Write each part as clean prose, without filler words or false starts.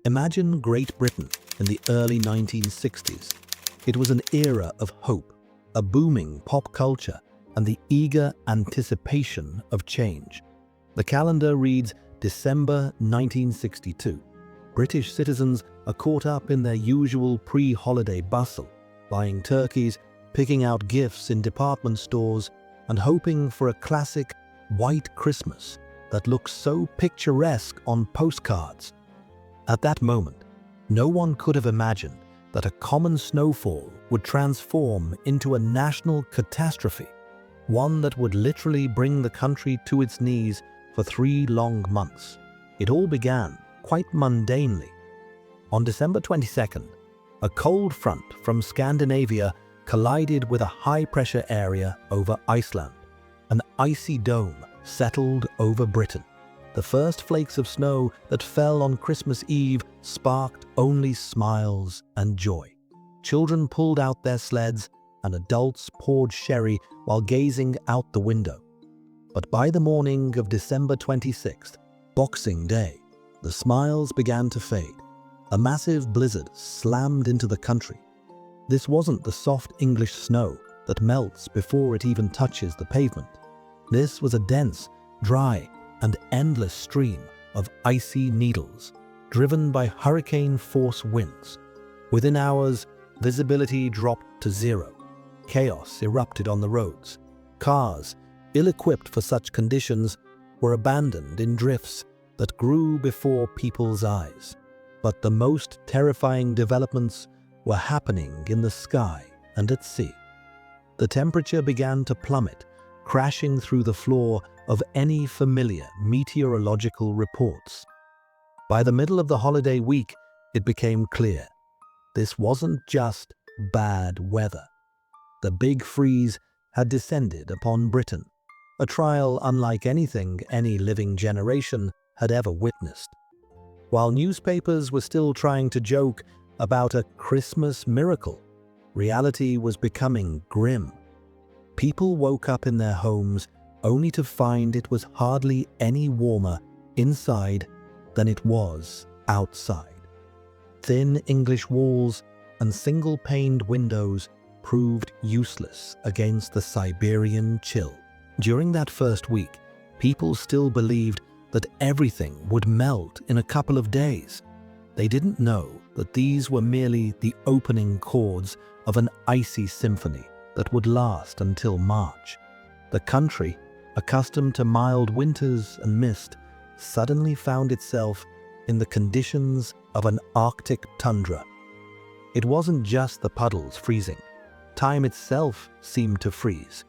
Imagine Great Britain in the early 1960s. It was an era of hope, a booming pop culture, and the eager anticipation of change. The calendar reads December 1962. British citizens are caught up in their usual pre-holiday bustle, buying turkeys, picking out gifts in department stores, and hoping for a classic white Christmas that looks so picturesque on postcards. At that moment, no one could have imagined that a common snowfall would transform into a national catastrophe, one that would literally bring the country to its knees for 3 long months. It all began quite mundanely. On December 22nd, a cold front from Scandinavia collided with a high-pressure area over Iceland. An icy dome settled over Britain. The first flakes of snow that fell on Christmas Eve sparked only smiles and joy. Children pulled out their sleds and adults poured sherry while gazing out the window. But by the morning of December 26th, Boxing Day, the smiles began to fade. A massive blizzard slammed into the country. This wasn't the soft English snow that melts before it even touches the pavement. This was a dense, dry, and endless stream of icy needles, driven by hurricane-force winds. Within hours, visibility dropped to 0. Chaos erupted on the roads. Cars, ill-equipped for such conditions, were abandoned in drifts that grew before people's eyes. But the most terrifying developments were happening in the sky and at sea. The temperature began to plummet, crashing through the floor of any familiar meteorological reports. By the middle of the holiday week, it became clear. This wasn't just bad weather. The Big Freeze had descended upon Britain, a trial unlike anything any living generation had ever witnessed. While newspapers were still trying to joke about a Christmas miracle, reality was becoming grim. People woke up in their homes only to find it was hardly any warmer inside than it was outside. Thin English walls and single-paned windows proved useless against the Siberian chill. During that first week, people still believed that everything would melt in a couple of days. They didn't know that these were merely the opening chords of an icy symphony that would last until March. The country, accustomed to mild winters and mist, suddenly found itself in the conditions of an Arctic tundra. It wasn't just the puddles freezing. Time itself seemed to freeze.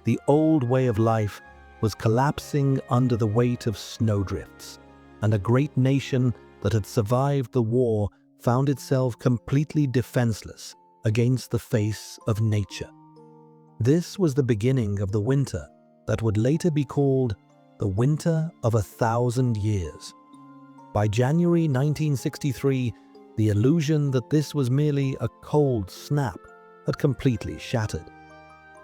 The old way of life was collapsing under the weight of snowdrifts, and a great nation that had survived the war found itself completely defenseless against the face of nature. This was the beginning of the winter that would later be called the Winter of 1,000 Years. By January 1963, the illusion that this was merely a cold snap had completely shattered.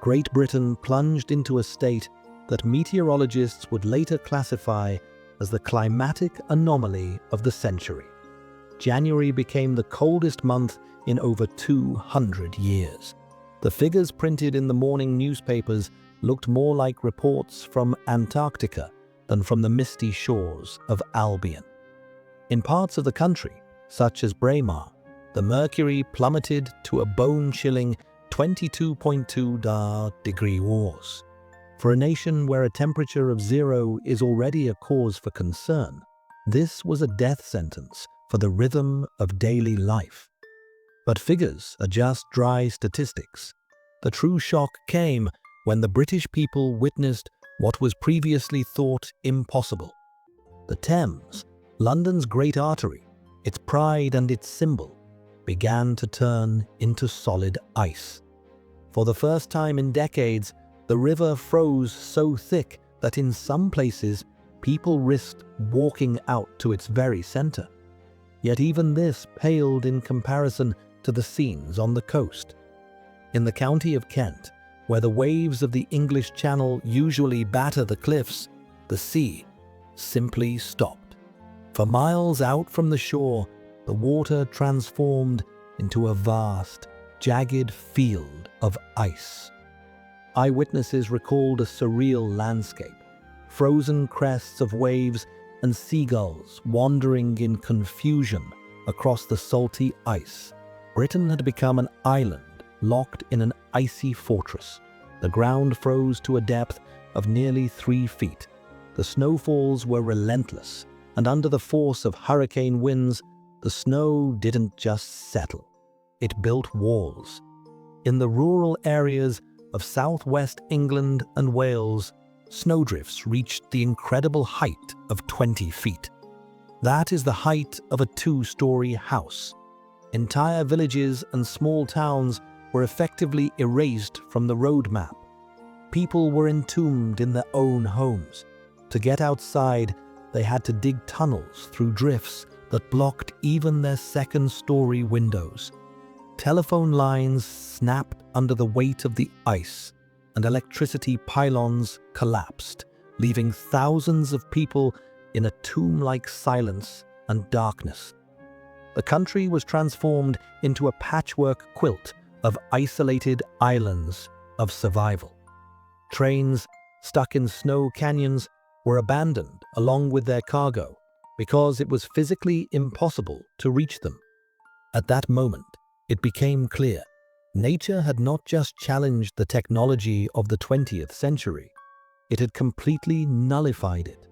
Great Britain plunged into a state that meteorologists would later classify as the climatic anomaly of the century. January became the coldest month in over 200 years. The figures printed in the morning newspapers looked more like reports from Antarctica than from the misty shores of Albion. In parts of the country, such as Braemar, the mercury plummeted to a bone-chilling 22.2 degrees Celsius. For a nation where a temperature of 0 is already a cause for concern, this was a death sentence for the rhythm of daily life. But figures are just dry statistics. The true shock came when the British people witnessed what was previously thought impossible. The Thames, London's great artery, its pride and its symbol, began to turn into solid ice. For the first time in decades, the river froze so thick that in some places people risked walking out to its very center. Yet even this paled in comparison to the scenes on the coast. In the county of Kent, where the waves of the English Channel usually batter the cliffs, the sea simply stopped. For miles out from the shore, the water transformed into a vast, jagged field of ice. Eyewitnesses recalled a surreal landscape, frozen crests of waves and seagulls wandering in confusion across the salty ice. Britain had become an island locked in an icy fortress. The ground froze to a depth of nearly 3 feet. The snowfalls were relentless, and under the force of hurricane winds, the snow didn't just settle. It built walls. In the rural areas of southwest England and Wales, snowdrifts reached the incredible height of 20 feet. That is the height of a 2-story house. Entire villages and small towns were effectively erased from the road map. People were entombed in their own homes. To get outside, they had to dig tunnels through drifts that blocked even their 2nd-story windows. Telephone lines snapped under the weight of the ice, and electricity pylons collapsed, leaving thousands of people in a tomb-like silence and darkness. The country was transformed into a patchwork quilt of isolated islands of survival. Trains stuck in snow canyons were abandoned along with their cargo because it was physically impossible to reach them. At that moment, it became clear nature had not just challenged the technology of the 20th century, it had completely nullified it.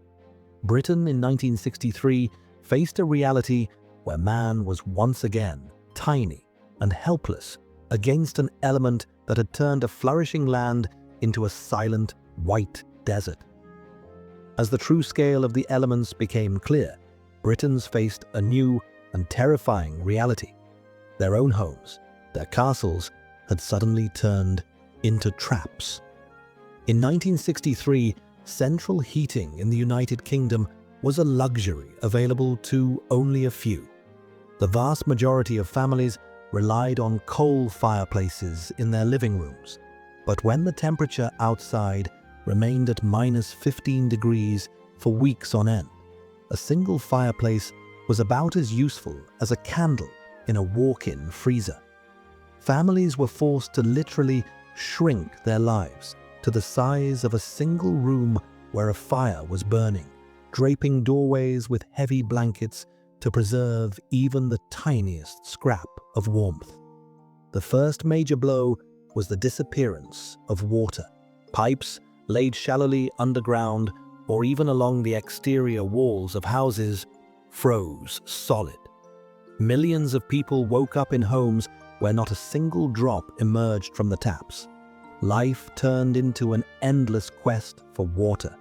Britain in 1963 faced a reality where man was once again tiny and helpless against an element that had turned a flourishing land into a silent, white desert. As the true scale of the elements became clear, Britons faced a new and terrifying reality. Their own homes, their castles, had suddenly turned into traps. In 1963, central heating in the United Kingdom was a luxury available to only a few. The vast majority of families relied on coal fireplaces in their living rooms. But when the temperature outside remained at -15 degrees for weeks on end, a single fireplace was about as useful as a candle in a walk-in freezer. Families were forced to literally shrink their lives to the size of a single room where a fire was burning, draping doorways with heavy blankets to preserve even the tiniest scrap of warmth. The first major blow was the disappearance of water. Pipes laid shallowly underground or even along the exterior walls of houses froze solid. Millions of people woke up in homes where not a single drop emerged from the taps. Life turned into an endless quest for water.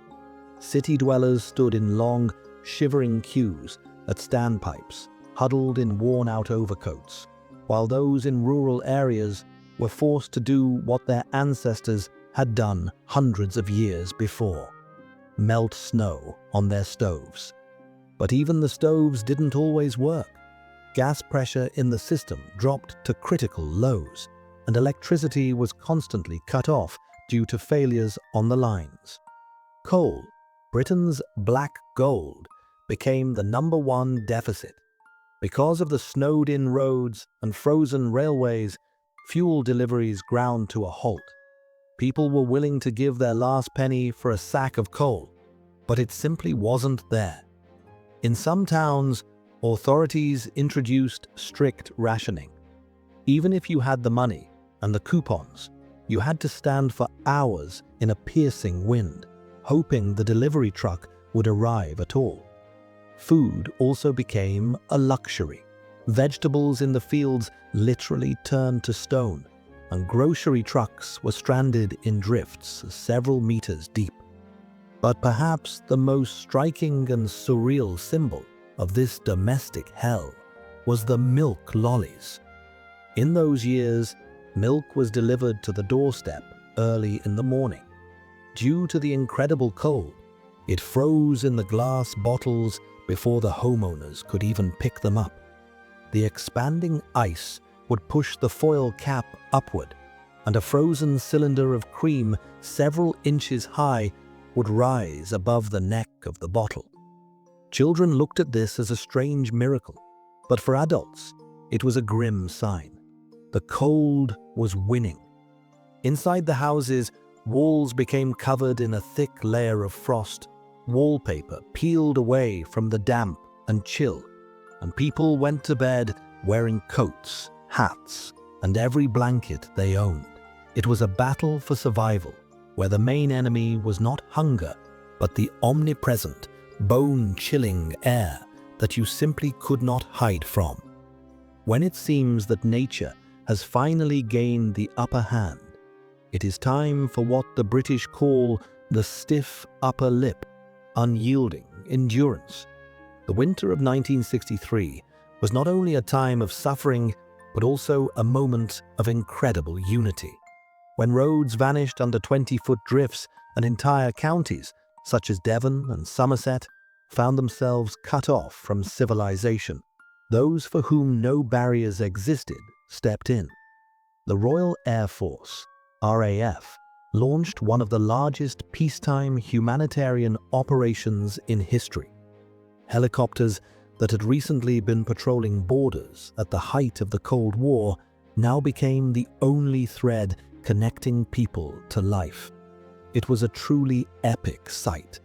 City dwellers stood in long, shivering queues at standpipes, huddled in worn-out overcoats, while those in rural areas were forced to do what their ancestors had done hundreds of years before: melt snow on their stoves. But even the stoves didn't always work. Gas pressure in the system dropped to critical lows, and electricity was constantly cut off due to failures on the lines. Coal, Britain's black gold, became the #1 deficit. Because of the snowed-in roads and frozen railways, fuel deliveries ground to a halt. People were willing to give their last penny for a sack of coal, but it simply wasn't there. In some towns, authorities introduced strict rationing. Even if you had the money and the coupons, you had to stand for hours in a piercing wind, hoping the delivery truck would arrive at all. Food also became a luxury. Vegetables in the fields literally turned to stone, and grocery trucks were stranded in drifts several meters deep. But perhaps the most striking and surreal symbol of this domestic hell was the milk lollies. In those years, milk was delivered to the doorstep early in the morning. Due to the incredible cold, it froze in the glass bottles before the homeowners could even pick them up. The expanding ice would push the foil cap upward, and a frozen cylinder of cream several inches high would rise above the neck of the bottle. Children looked at this as a strange miracle. But for adults, it was a grim sign. The cold was winning. Inside the houses, walls became covered in a thick layer of frost, wallpaper peeled away from the damp and chill, and people went to bed wearing coats, hats, and every blanket they owned. It was a battle for survival, where the main enemy was not hunger, but the omnipresent, bone-chilling air that you simply could not hide from. When it seems that nature has finally gained the upper hand, it is time for what the British call the stiff upper lip, unyielding endurance. The winter of 1963 was not only a time of suffering, but also a moment of incredible unity. When roads vanished under 20-foot drifts and entire counties, such as Devon and Somerset, found themselves cut off from civilization, those for whom no barriers existed stepped in. The Royal Air Force, RAF, launched one of the largest peacetime humanitarian operations in history. Helicopters that had recently been patrolling borders at the height of the Cold War now became the only thread connecting people to life. It was a truly epic sight.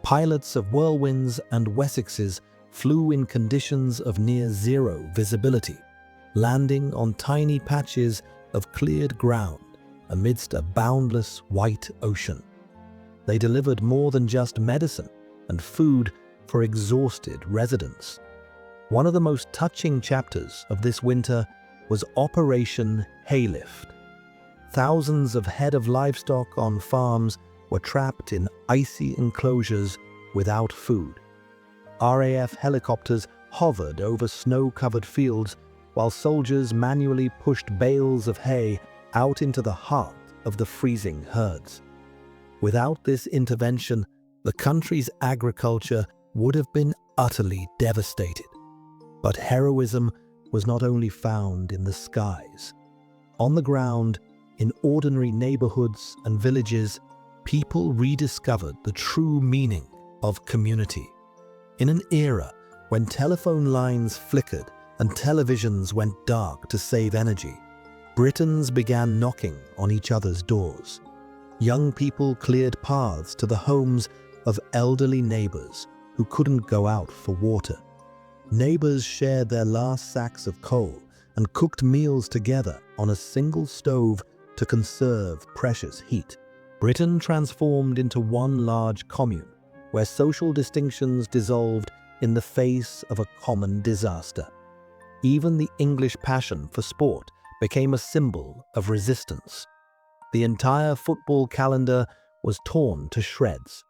Pilots of Whirlwinds and Wessexes flew in conditions of near-zero visibility, landing on tiny patches of cleared ground amidst a boundless white ocean. They delivered more than just medicine and food for exhausted residents. One of the most touching chapters of this winter was Operation Haylift. Thousands of head of livestock on farms were trapped in icy enclosures without food. RAF helicopters hovered over snow-covered fields while soldiers manually pushed bales of hay out into the heart of the freezing herds. Without this intervention, the country's agriculture would have been utterly devastated. But heroism was not only found in the skies. On the ground, in ordinary neighborhoods and villages, people rediscovered the true meaning of community. In an era when telephone lines flickered and televisions went dark to save energy, Britons began knocking on each other's doors. Young people cleared paths to the homes of elderly neighbors who couldn't go out for water. Neighbors shared their last sacks of coal and cooked meals together on a single stove to conserve precious heat. Britain transformed into one large commune, where social distinctions dissolved in the face of a common disaster. Even the English passion for sport became a symbol of resistance. The entire football calendar was torn to shreds.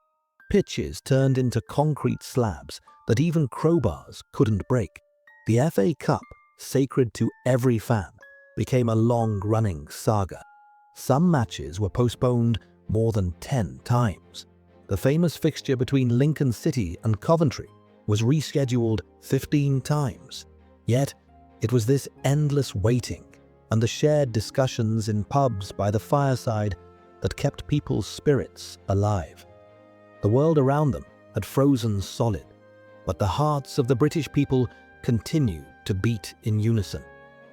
Pitches turned into concrete slabs that even crowbars couldn't break. The FA Cup, sacred to every fan, became a long-running saga. Some matches were postponed more than 10 times. The famous fixture between Lincoln City and Coventry was rescheduled 15 times. Yet, it was this endless waiting and the shared discussions in pubs by the fireside that kept people's spirits alive. The world around them had frozen solid, but the hearts of the British people continued to beat in unison.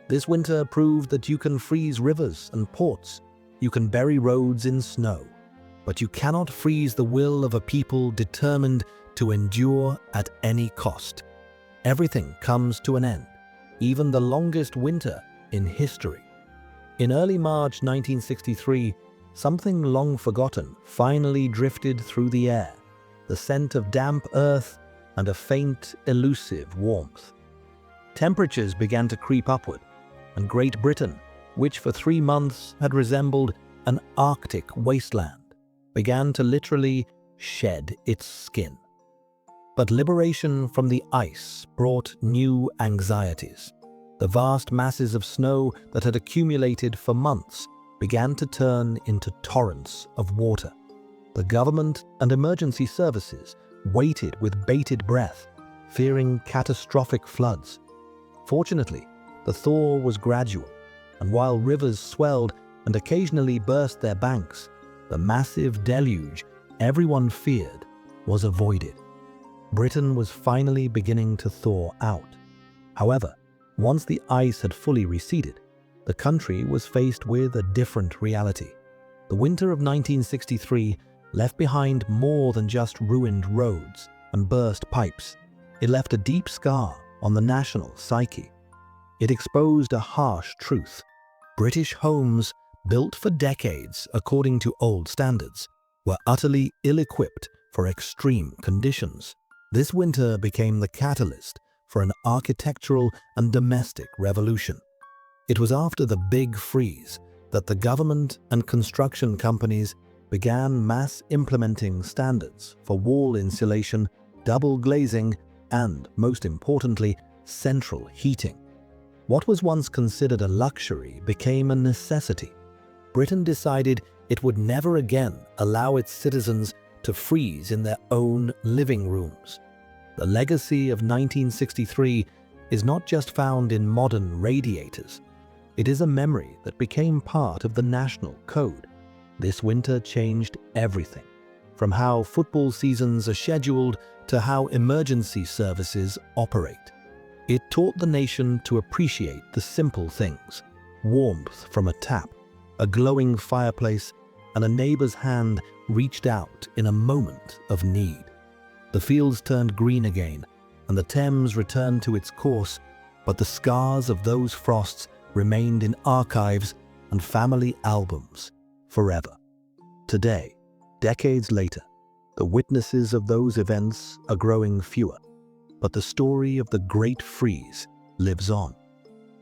This winter proved that you can freeze rivers and ports, you can bury roads in snow, but you cannot freeze the will of a people determined to endure at any cost. Everything comes to an end, even the longest winter in history. In early March 1963, something long forgotten finally drifted through the air, the scent of damp earth and a faint, elusive warmth. Temperatures began to creep upward, and Great Britain, which for 3 months had resembled an Arctic wasteland, began to literally shed its skin. But liberation from the ice brought new anxieties. The vast masses of snow that had accumulated for months began to turn into torrents of water. The government and emergency services waited with bated breath, fearing catastrophic floods. Fortunately, the thaw was gradual, and while rivers swelled and occasionally burst their banks, the massive deluge everyone feared was avoided. Britain was finally beginning to thaw out. However, once the ice had fully receded, the country was faced with a different reality. The winter of 1963 left behind more than just ruined roads and burst pipes. It left a deep scar on the national psyche. It exposed a harsh truth. British homes, built for decades according to old standards, were utterly ill-equipped for extreme conditions. This winter became the catalyst for an architectural and domestic revolution. It was after the Big Freeze that the government and construction companies began mass implementing standards for wall insulation, double glazing, and, most importantly, central heating. What was once considered a luxury became a necessity. Britain decided it would never again allow its citizens to freeze in their own living rooms. The legacy of 1963 is not just found in modern radiators. It is a memory that became part of the national code. This winter changed everything, from how football seasons are scheduled to how emergency services operate. It taught the nation to appreciate the simple things: warmth from a tap, a glowing fireplace, and a neighbor's hand reached out in a moment of need. The fields turned green again, and the Thames returned to its course, but the scars of those frosts remained in archives and family albums forever. Today, decades later, the witnesses of those events are growing fewer, but the story of the Great Freeze lives on.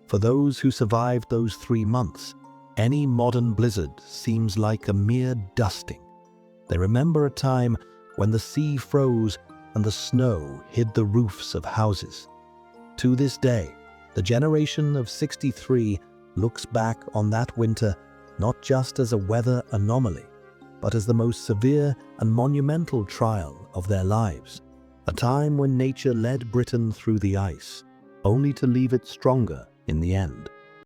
For those who survived those 3 months, any modern blizzard seems like a mere dusting. They remember a time when the sea froze and the snow hid the roofs of houses. To this day, the generation of 63 looks back on that winter not just as a weather anomaly, but as the most severe and monumental trial of their lives. A time when nature led Britain through the ice, only to leave it stronger in the end.